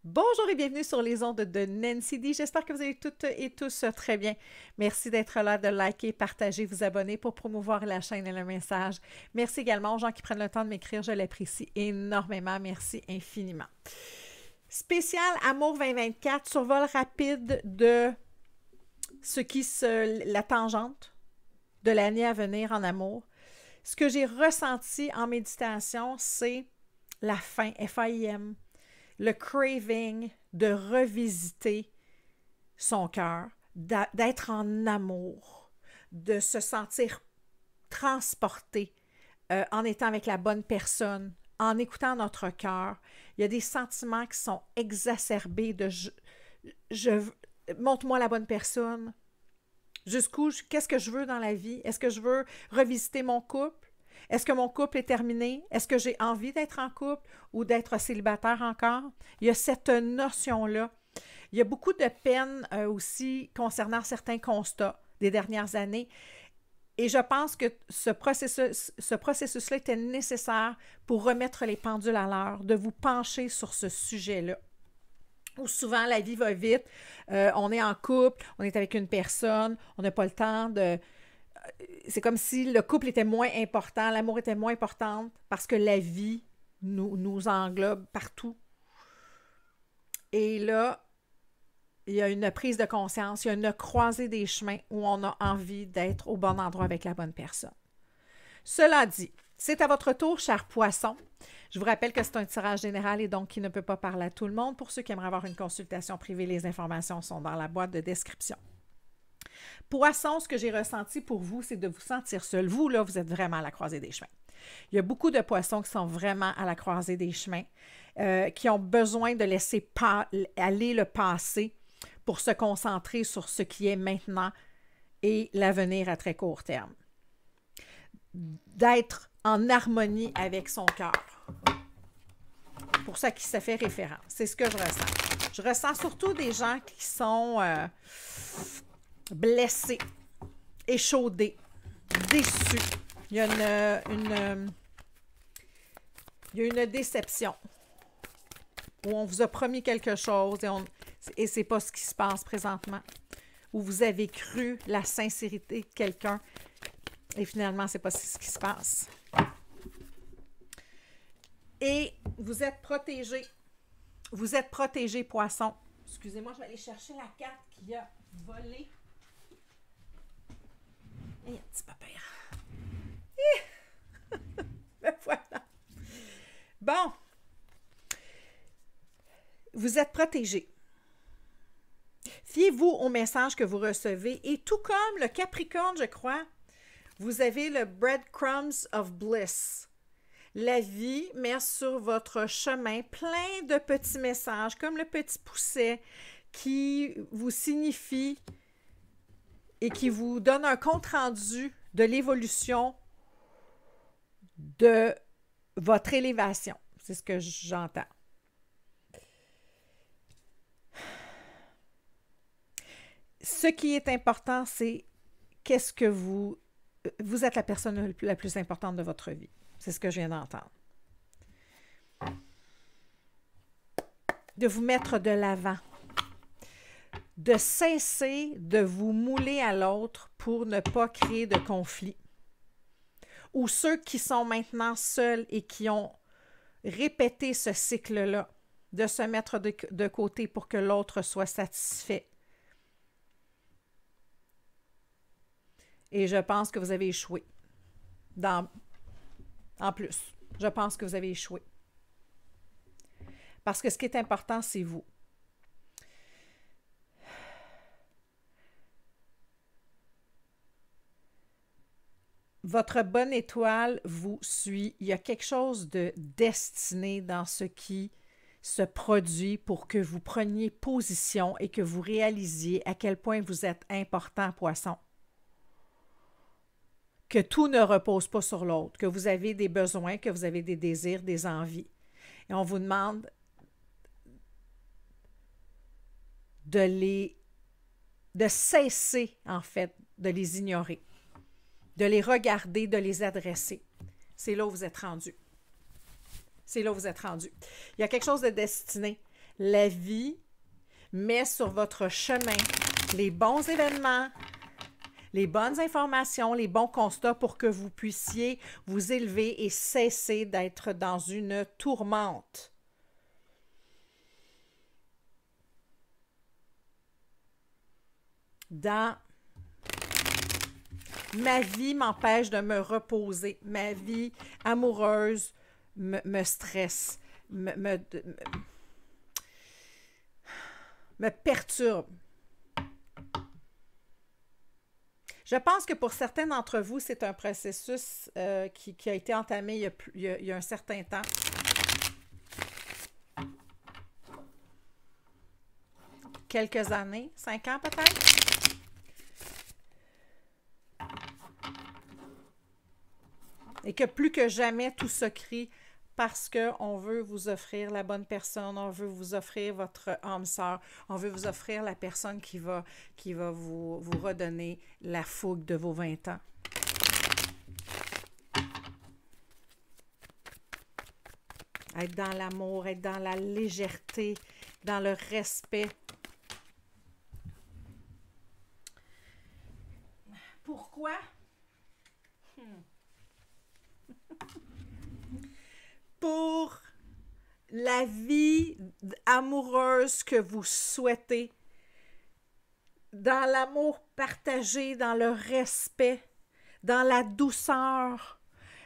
Bonjour et bienvenue sur les ondes de Nancy D. J'espère que vous allez toutes et tous très bien. Merci d'être là, de liker, partager, vous abonner pour promouvoir la chaîne et le message. Merci également aux gens qui prennent le temps de m'écrire, je l'apprécie énormément. Merci infiniment. Spécial Amour 2024, survol rapide de la tangente de l'année à venir en amour. Ce que j'ai ressenti en méditation, c'est la faim, F-A-I-M, le craving de revisiter son cœur, d'être en amour, de se sentir transporté en étant avec la bonne personne, en écoutant notre cœur. Il y a des sentiments qui sont exacerbés de montre-moi la bonne personne. Qu'est-ce que je veux dans la vie? Est-ce que je veux revisiter mon couple? Est-ce que mon couple est terminé? Est-ce que j'ai envie d'être en couple ou d'être célibataire encore? Il y a cette notion-là. Il y a beaucoup de peine aussi concernant certains constats des dernières années. Et je pense que ce processus-là était nécessaire pour remettre les pendules à l'heure, de vous pencher sur ce sujet-là. Où souvent la vie va vite, on est en couple, on est avec une personne, on n'a pas le temps de... C'est comme si le couple était moins important, l'amour était moins important parce que la vie nous englobe partout. Et là, il y a une prise de conscience, il y a une croisée des chemins où on a envie d'être au bon endroit avec la bonne personne. Cela dit, c'est à votre tour, chers poissons. Je vous rappelle que c'est un tirage général et donc qui ne peut pas parler à tout le monde. Pour ceux qui aimeraient avoir une consultation privée, les informations sont dans la boîte de description. Poisson, ce que j'ai ressenti pour vous, c'est de vous sentir seul. Vous, là, vous êtes vraiment à la croisée des chemins. Il y a beaucoup de poissons qui sont vraiment à la croisée des chemins, qui ont besoin de laisser aller le passé pour se concentrer sur ce qui est maintenant et l'avenir à très court terme. D'être en harmonie avec son cœur. Pour ça qui ça fait référence. C'est ce que je ressens. Je ressens surtout des gens qui sont blessés, échaudés, déçus. Il y a une déception où on vous a promis quelque chose et c'est pas ce qui se passe présentement. Où vous avez cru la sincérité de quelqu'un et finalement, c'est pas ce qui se passe. Et vous êtes protégés. Vous êtes protégés, poissons. Excusez-moi, je vais aller chercher la carte qui a volé. Et un petit papier. Ben voilà. Bon. Vous êtes protégés. Fiez-vous au message que vous recevez et tout comme le Capricorne, je crois, vous avez le breadcrumbs of bliss. La vie met sur votre chemin plein de petits messages, comme le petit pousset qui vous signifie et qui vous donne un compte-rendu de l'évolution de votre élévation. C'est ce que j'entends. Ce qui est important, c'est qu'est-ce que vous êtes la personne la plus importante de votre vie. C'est ce que je viens d'entendre. De vous mettre de l'avant. De cesser de vous mouler à l'autre pour ne pas créer de conflit. Ou ceux qui sont maintenant seuls et qui ont répété ce cycle-là, de se mettre de côté pour que l'autre soit satisfait. Et je pense que vous avez échoué. En plus, je pense que vous avez échoué. Parce que ce qui est important, c'est vous. Votre bonne étoile vous suit. Il y a quelque chose de destiné dans ce qui se produit pour que vous preniez position et que vous réalisiez à quel point vous êtes important, poisson. Que tout ne repose pas sur l'autre, que vous avez des besoins, que vous avez des désirs, des envies. Et on vous demande de cesser, en fait, de les ignorer, de les regarder, de les adresser. C'est là où vous êtes rendu. C'est là où vous êtes rendu. Il y a quelque chose de destiné. La vie met sur votre chemin les bons événements, les bonnes informations, les bons constats pour que vous puissiez vous élever et cesser d'être dans une tourmente. Dans ma vie m'empêche de me reposer, ma vie amoureuse me stresse, me perturbe. Je pense que pour certains d'entre vous, c'est un processus qui a été entamé il y a un certain temps. Quelques années, 5 ans peut-être. Et que plus que jamais, tout se crie parce qu'on veut vous offrir la bonne personne, on veut vous offrir votre âme sœur, on veut vous offrir la personne qui va vous redonner la fougue de vos 20 ans. Être dans l'amour, être dans la légèreté, dans le respect. Pourquoi? Pour la vie amoureuse que vous souhaitez, dans l'amour partagé, dans le respect, dans la douceur,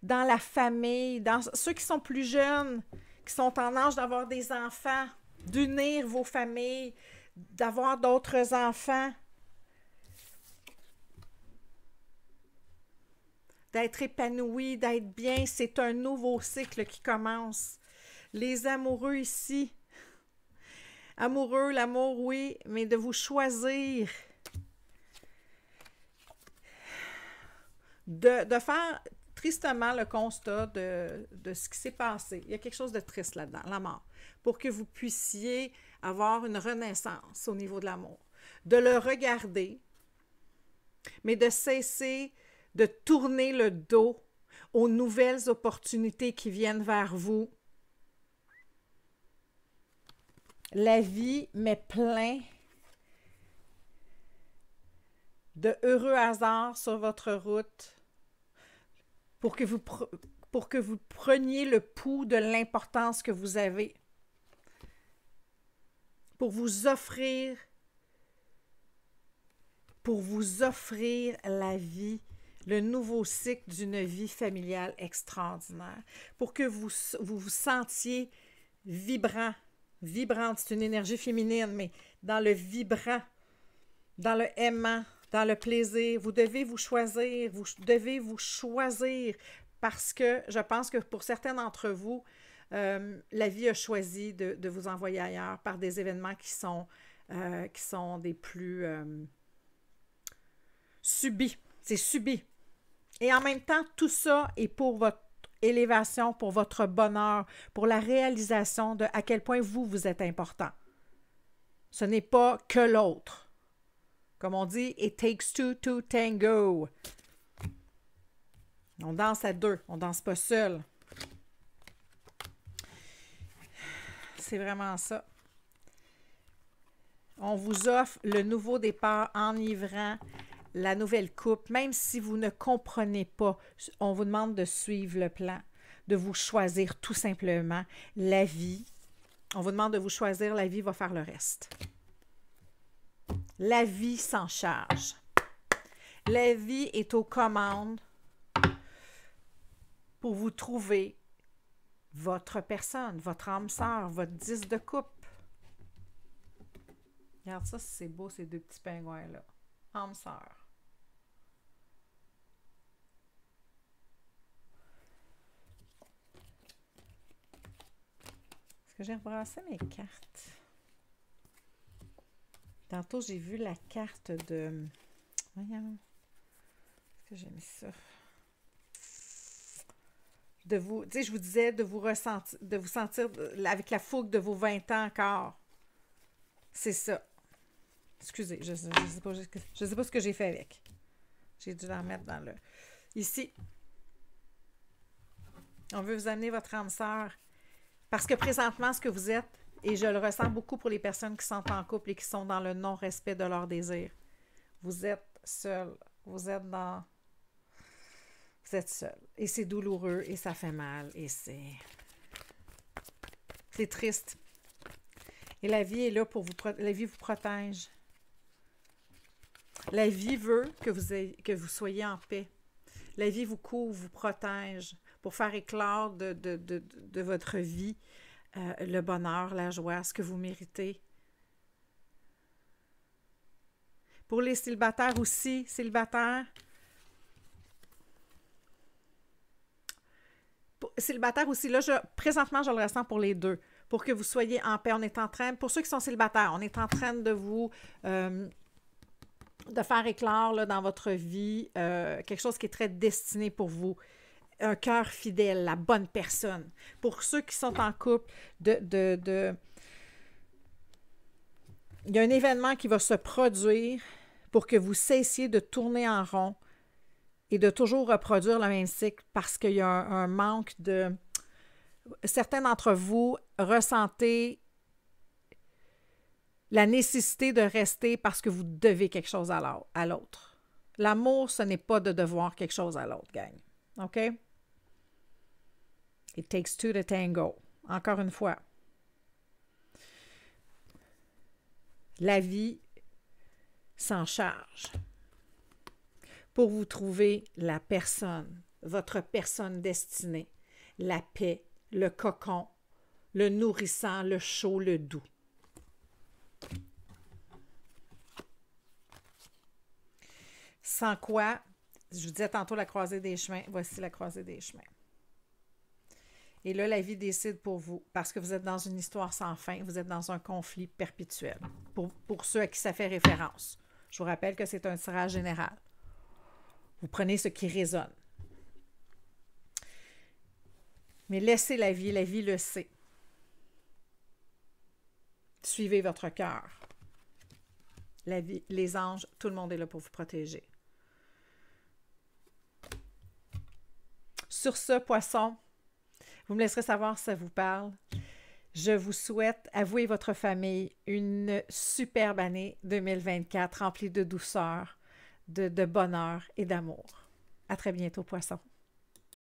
dans la famille, dans ceux qui sont plus jeunes, qui sont en âge d'avoir des enfants, d'unir vos familles, d'avoir d'autres enfants, d'être épanoui, d'être bien. C'est un nouveau cycle qui commence. Les amoureux ici, amoureux, l'amour, oui, mais de vous choisir, de faire tristement le constat de ce qui s'est passé. Il y a quelque chose de triste là-dedans, la mort, pour que vous puissiez avoir une renaissance au niveau de l'amour. De le regarder, mais de cesser de tourner le dos aux nouvelles opportunités qui viennent vers vous. La vie met plein de heureux hasards sur votre route pour que vous preniez le pouls de l'importance que vous avez, pour vous offrir la vie, le nouveau cycle d'une vie familiale extraordinaire, pour que vous vous sentiez vibrant. Vibrante, c'est une énergie féminine, mais dans le vibrant, dans le aimant, dans le plaisir. Vous devez vous choisir, parce que je pense que pour certains d'entre vous, la vie a choisi de vous envoyer ailleurs par des événements qui sont des plus subis. C'est subi. Et en même temps, tout ça est pour votre élévation, pour votre bonheur, pour la réalisation de à quel point vous êtes important. Ce n'est pas que l'autre. Comme on dit, it takes two to tango. On danse à deux, on danse pas seul. C'est vraiment ça. On vous offre le nouveau départ enivrant, la nouvelle coupe, même si vous ne comprenez pas, on vous demande de suivre le plan, de vous choisir tout simplement la vie. On vous demande de vous choisir, la vie va faire le reste. La vie s'en charge. La vie est aux commandes pour vous trouver votre personne, votre âme sœur, votre 10 de coupe. Regarde ça, c'est beau, ces deux petits pingouins-là. Âme sœur. Est-ce que j'ai rebrassé mes cartes? Tantôt, j'ai vu la carte de... Voyons. Est-ce que j'ai mis ça? De vous... Tu sais, je vous disais de vous ressentir, de vous sentir avec la fougue de vos 20 ans encore. C'est ça. Excusez, je sais pas ce que j'ai fait avec. J'ai dû la mettre dans le... Ici. On veut vous amener votre âme sœur. Parce que présentement, ce que vous êtes, Et je le ressens beaucoup pour les personnes qui sont en couple et qui sont dans le non-respect de leurs désirs. Vous êtes seul. Vous êtes seul. Et c'est douloureux et ça fait mal et c'est triste. Et la vie est là pour vous. La vie vous protège. La vie veut que vous soyez en paix. La vie vous couvre, vous protège pour faire éclore de votre vie le bonheur, la joie, ce que vous méritez. Pour les célibataires aussi, célibataires aussi, là, présentement, je le ressens pour les deux. Pour que vous soyez en paix, on est en train, pour ceux qui sont célibataires, on est en train de vous, de faire éclore là, dans votre vie quelque chose qui est très destiné pour vous. Un cœur fidèle, la bonne personne. Pour ceux qui sont en couple, il y a un événement qui va se produire pour que vous cessiez de tourner en rond et de toujours reproduire le même cycle parce qu'il y a un manque de... Certains d'entre vous ressentez la nécessité de rester parce que vous devez quelque chose à l'autre. L'amour, ce n'est pas de devoir quelque chose à l'autre, gang. OK? It takes two to tango. Encore une fois. La vie s'en charge pour vous trouver la personne, votre personne destinée, la paix, le cocon, le nourrissant, le chaud, le doux. Sans quoi, je vous disais tantôt la croisée des chemins, voici la croisée des chemins. Et là, la vie décide pour vous, parce que vous êtes dans une histoire sans fin, vous êtes dans un conflit perpétuel, pour ceux à qui ça fait référence. Je vous rappelle que c'est un tirage général. Vous prenez ce qui résonne. Mais laissez la vie le sait. Suivez votre cœur. La vie, les anges, tout le monde est là pour vous protéger. Sur ce, poisson, vous me laisserez savoir si ça vous parle. Je vous souhaite, à vous et votre famille, une superbe année 2024 remplie de douceur, de bonheur et d'amour. À très bientôt, poisson.